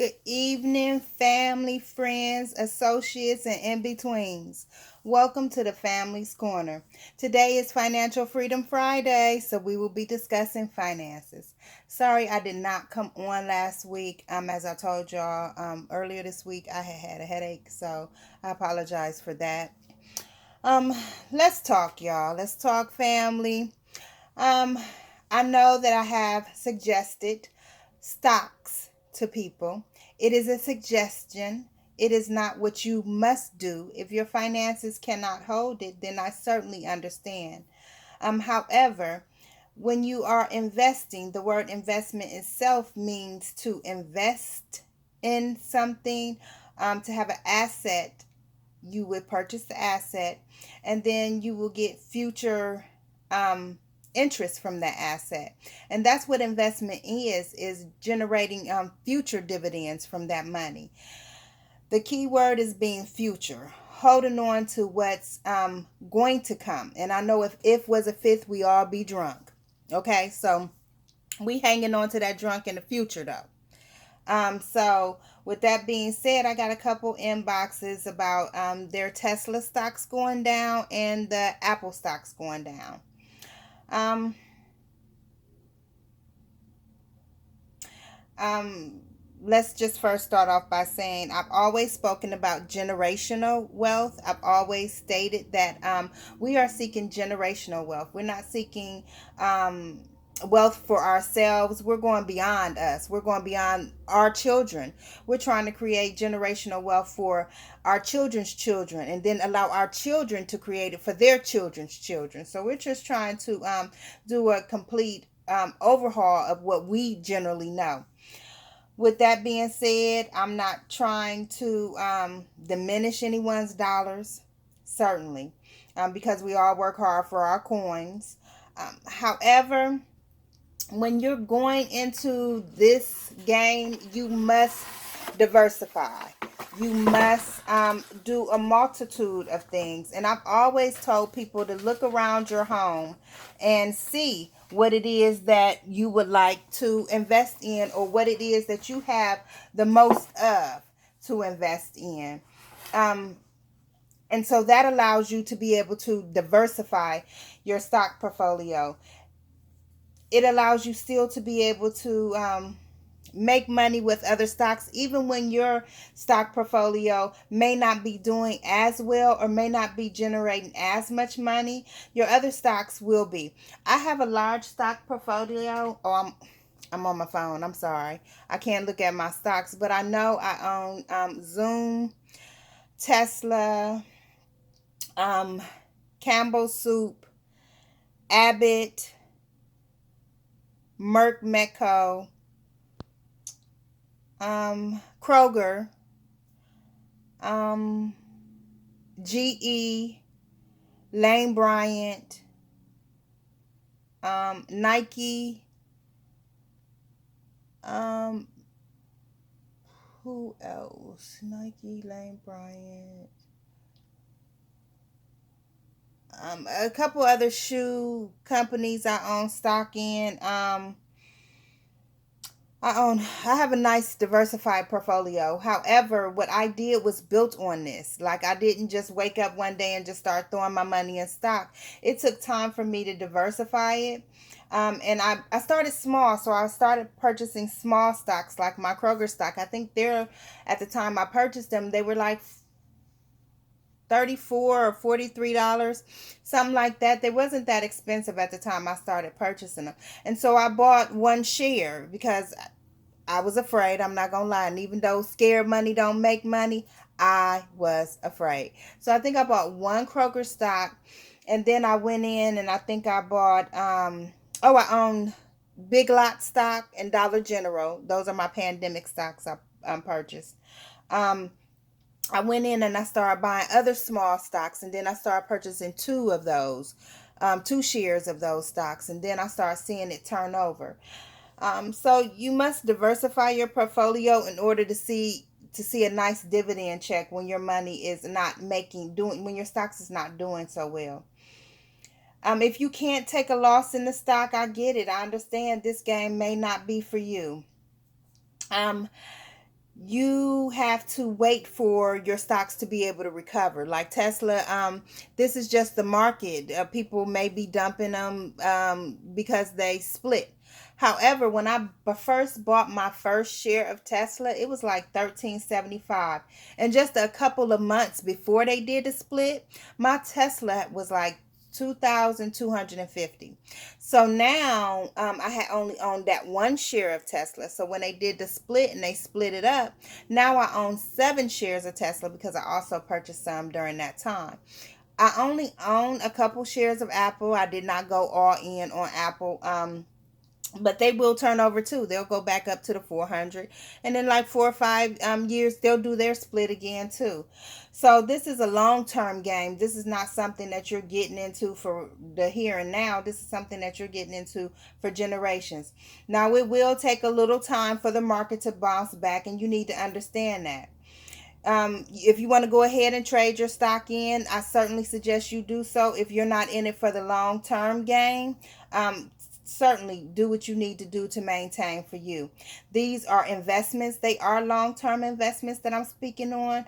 Good evening, family, friends, associates, and in-betweens. Welcome to the Family's Corner. Today is Financial Freedom Friday, so we will be discussing finances. Sorry I did not come on last week. As I told y'all earlier this week, I had a headache, so I apologize for that. Um, let's talk, y'all. Let's talk family. Um, I know that I have suggested stocks to people. It is a suggestion. It is not what you must do. If your finances cannot hold it, then I certainly understand. However, when you are investing, the word investment itself means to invest in something, to have an asset. You would purchase the asset, and then you will get future um, interest from that asset. And that's what investment is generating future dividends from that money. The key word is being future, holding on to what's going to come. And I know if was a fifth, we all be drunk. Okay, so we hanging on to that drunk in the future though. So with that being said, I got a couple inboxes about their Tesla stocks going down and the Apple stocks going down. Um, um, let's just first start off by saying I've always spoken about generational wealth. I've always stated that we are seeking generational wealth. We're not seeking wealth for ourselves. We're going beyond us. We're going beyond our children. We're trying to create generational wealth for our children's children, and then allow our children to create it for their children's children. So we're just trying to do a complete overhaul of what we generally know. With that being said, I'm not trying to diminish anyone's dollars, certainly, because we all work hard for our coins. However, when you're going into this game, you must diversify. You must do a multitude of things. And I've always told people to look around your home and see what it is that you would like to invest in, or what it is that you have the most of to invest in. Um, and so that allows you to be able to diversify your stock portfolio. It allows you still to be able to make money with other stocks, even when your stock portfolio may not be doing as well or may not be generating as much money. Your other stocks will be. I have a large stock portfolio. I'm on my phone. I'm sorry. I can't look at my stocks, but I know I own Zoom, Tesla, um, Campbell Soup, Abbott, Merck Metco, Kroger, um, GE, Lane Bryant, Nike, um, who else? Nike, Lane Bryant, a couple other shoe companies I own stock in. I have a nice diversified portfolio. However, what I did was built on this. Like, I didn't just wake up one day and just start throwing my money in stock. It took time for me to diversify it. And I started small, so I started purchasing small stocks like my Kroger stock. I think at the time I purchased them, they were like 34 or $43, something like that. They wasn't that expensive at the time I started purchasing them. And so I bought one share because I was afraid. I'm not gonna lie. And even though scared money don't make money, I was afraid. So I think I bought one Kroger stock, and then I went in and I think I bought I own Big Lot stock and Dollar General. Those are my pandemic stocks I purchased. Um I went in and I started buying other small stocks, and then I started purchasing two of those, two shares of those stocks, and then I started seeing it turn over. So you must diversify your portfolio in order to see a nice dividend check when your money is not doing when your stocks is not doing so well. If you can't take a loss in the stock, I get it. I understand this game may not be for you. Um, you have to wait for your stocks to be able to recover. Like Tesla, this is just the market. People may be dumping them because they split. However, when I first bought my first share of Tesla, it was like 13.75, and just a couple of months before they did the split, my Tesla was like 2,250. So now I had only owned that one share of Tesla. So when they did the split and they split it up, now I own 7 shares of Tesla because I also purchased some during that time. I only own a couple shares of Apple. I did not go all in on Apple. But they will turn over too. They'll go back up to the 400, and then like 4 or 5 years they'll do their split again too. So this is a long-term game. This is not something that you're getting into for the here and now. This is something that you're getting into for generations. Now it will take a little time for the market to bounce back, and you need to understand that. If you want to go ahead and trade your stock in, I certainly suggest you do so. If you're not in it for the long term game, certainly do what you need to do to maintain for you. These are investments, they are long term investments that I'm speaking on.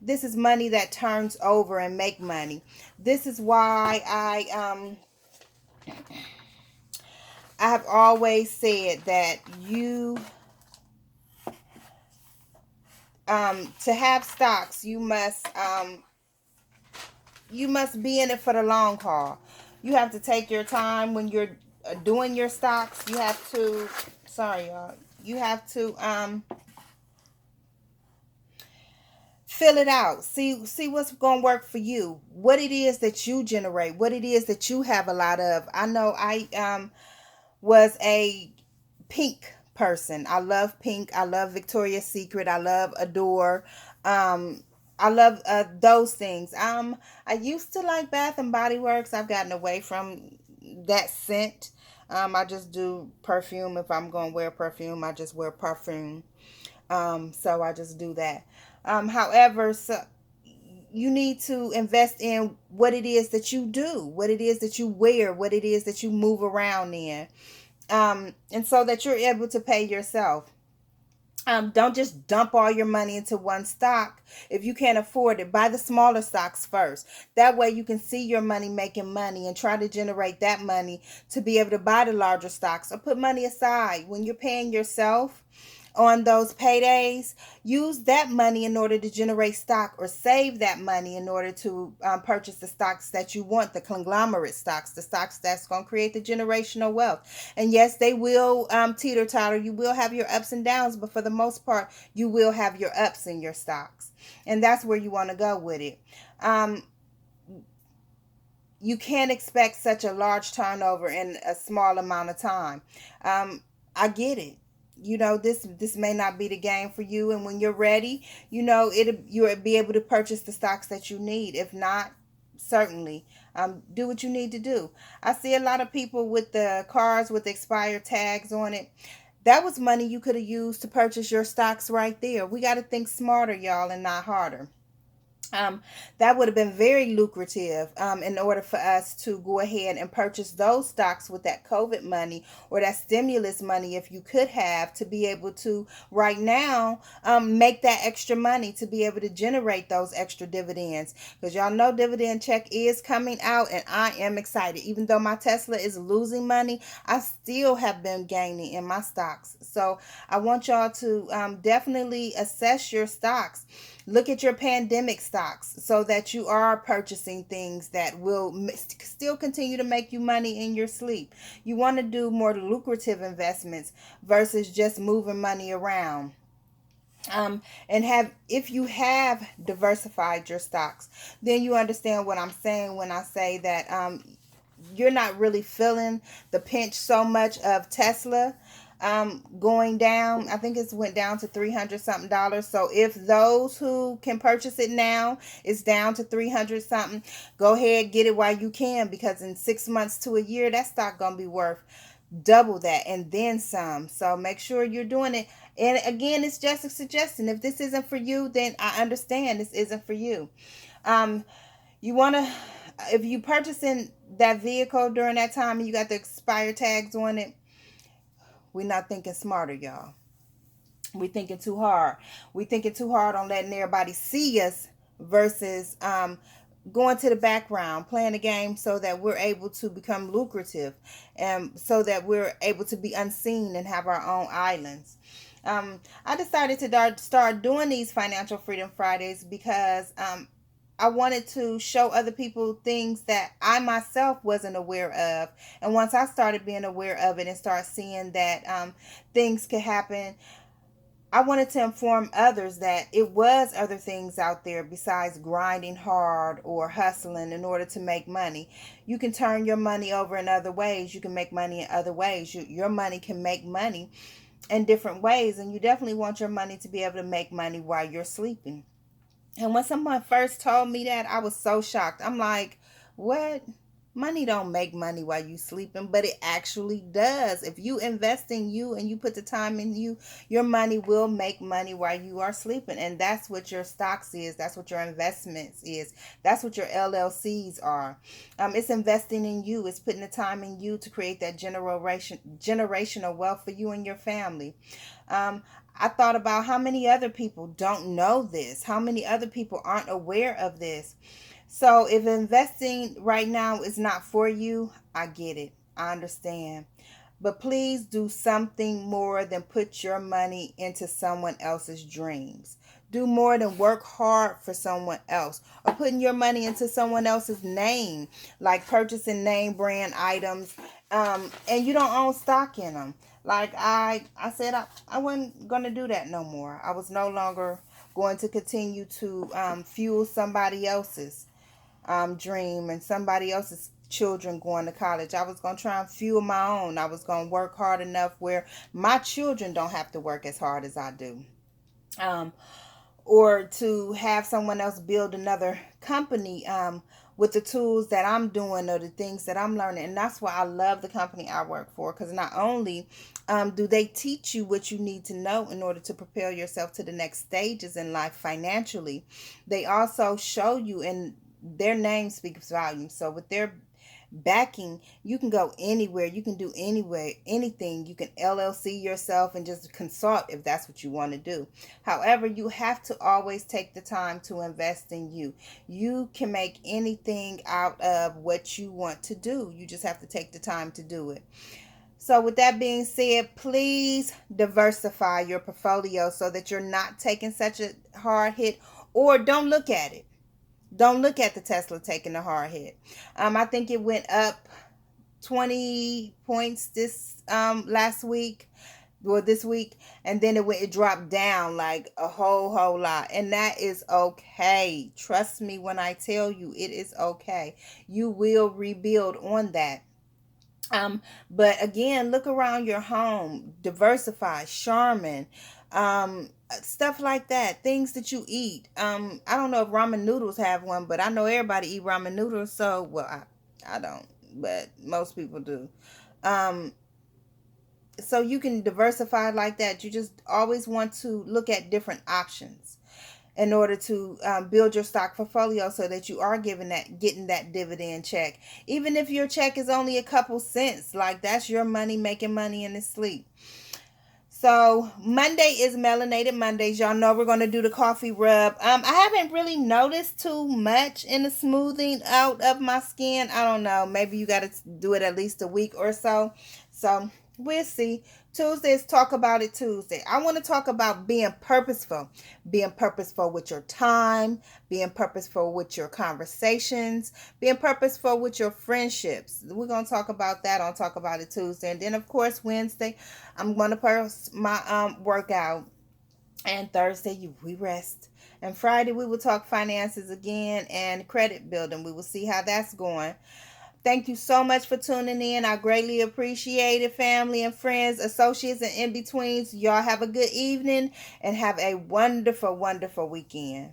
This is money that turns over and make money. This is why I have always said that to have stocks, you must be in it for the long haul. You have to take your time when you're doing your stocks. You have to, sorry y'all, you have to fill it out. See what's going to work for you. What it is that you generate, what it is that you have a lot of. I know I was a pink person. I love pink. I love Victoria's Secret. I love Adore. I love those things. I used to like Bath and Body Works. I've gotten away from that scent. I just do perfume. If I'm going to wear perfume, I just wear perfume. So I just do that. However, so you need to invest in what it is that you do, what it is that you wear, what it is that you move around in, and so that you're able to pay yourself. Don't just dump all your money into one stock. If you can't afford it, buy the smaller stocks first. That way you can see your money making money and try to generate that money to be able to buy the larger stocks, or put money aside when you're paying yourself on those paydays. Use that money in order to generate stock, or save that money in order to purchase the stocks that you want, the conglomerate stocks, the stocks that's going to create the generational wealth. And yes, they will teeter totter. You will have your ups and downs, but for the most part, you will have your ups in your stocks. And that's where you want to go with it. You can't expect such a large turnover in a small amount of time. I get it. This may not be the game for you, and when you're ready, you'll be able to purchase the stocks that you need. If not, certainly do what you need to do. I see a lot of people with the cars with expired tags on it. That was money you could have used to purchase your stocks right there. We got to think smarter, y'all, and not harder. That would have been very lucrative in order for us to go ahead and purchase those stocks with that COVID money, or that stimulus money, if you could have, to be able to right now make that extra money to be able to generate those extra dividends. Because y'all know dividend check is coming out, and I am excited. Even though my Tesla is losing money, I still have been gaining in my stocks. So I want y'all to definitely assess your stocks. Look at your pandemic stocks so that you are purchasing things that will still continue to make you money in your sleep. You want to do more lucrative investments versus just moving money around. And if you have diversified your stocks, then you understand what I'm saying when I say that you're not really feeling the pinch so much of Tesla going down. I think it's went down to 300 something dollars. So if those who can purchase it now is down to 300 something, go ahead, get it while you can, because in 6 months to a year, that stock gonna be worth double that and then some. So make sure you're doing it. And again, it's just a suggestion. If this isn't for you, then I understand this isn't for you. You want to, if you purchasing that vehicle during that time and you got the expired tags on it, we're not thinking smarter, y'all. We thinking too hard. We thinking too hard on letting everybody see us versus going to the background, playing the game so that we're able to become lucrative, and so that we're able to be unseen and have our own islands. I decided to start doing these Financial Freedom Fridays because I wanted to show other people things that I myself wasn't aware of. And once I started being aware of it and start seeing that things could happen, I wanted to inform others that it was other things out there besides grinding hard or hustling in order to make money. You can turn your money over in other ways. You can make money in other ways. Your money can make money in different ways, and you definitely want your money to be able to make money while you're sleeping. And when someone first told me that, I was so shocked. I'm like, what? Money don't make money while you sleeping, but it actually does. If you invest in you and you put the time in you, your money will make money while you are sleeping. And that's what your stocks is. That's what your investments is. That's what your LLCs are. It's investing in you. It's putting the time in you to create that generational wealth for you and your family. Um, I thought about how many other people don't know this, how many other people aren't aware of this. So if investing right now is not for you, I get it. I understand. But please do something more than put your money into someone else's dreams. Do more than work hard for someone else or putting your money into someone else's name, like purchasing name brand items, and you don't own stock in them. Like I said, I wasn't going to do that no more. I was no longer going to continue to fuel somebody else's dream and somebody else's children going to college. I was going to try and fuel my own. I was going to work hard enough where my children don't have to work as hard as I do. Um, or to have someone else build another company with the tools that I'm doing or the things that I'm learning. And that's why I love the company I work for, because not only do they teach you what you need to know in order to propel yourself to the next stages in life financially, they also show you, and their name speaks volumes. So with their backing, you can go anywhere, you can do anywhere, anything. You can LLC yourself and just consult if that's what you want to do. However, you have to always take the time to invest in you. You can make anything out of what you want to do. You just have to take the time to do it. So with that being said, please diversify your portfolio so that you're not taking such a hard hit, or don't look at it. Don't look at the Tesla taking a hard hit. I think it went up 20 points this last week, or this week, and then it dropped down like a whole lot, and that is okay. Trust me when I tell you, it is okay. You will rebuild on that. But again, look around your home, diversify, Charmin, stuff like that, things that you eat. I don't know if ramen noodles have one, but I know everybody eat ramen noodles. So, well, I don't, but most people do. Um, so you can diversify like that. You just always want to look at different options in order to build your stock portfolio so that you are getting that dividend check. Even if your check is only a couple cents, like that's your money making money in its sleep. So Monday is Melanated Mondays. Y'all know we're going to do the coffee rub. I haven't really noticed too much in the smoothing out of my skin. I don't know. Maybe you got to do it at least a week or so. So we'll see. Tuesday is Talk About It Tuesday. I want to talk about being purposeful. Being purposeful with your time. Being purposeful with your conversations. Being purposeful with your friendships. We're going to talk about that on Talk About It Tuesday. And then, of course, Wednesday, I'm going to post my workout. And Thursday, we rest. And Friday, we will talk finances again and credit building. We will see how that's going. Thank you so much for tuning in. I greatly appreciate it, family and friends, associates, and in-betweens. Y'all have a good evening and have a wonderful, wonderful weekend.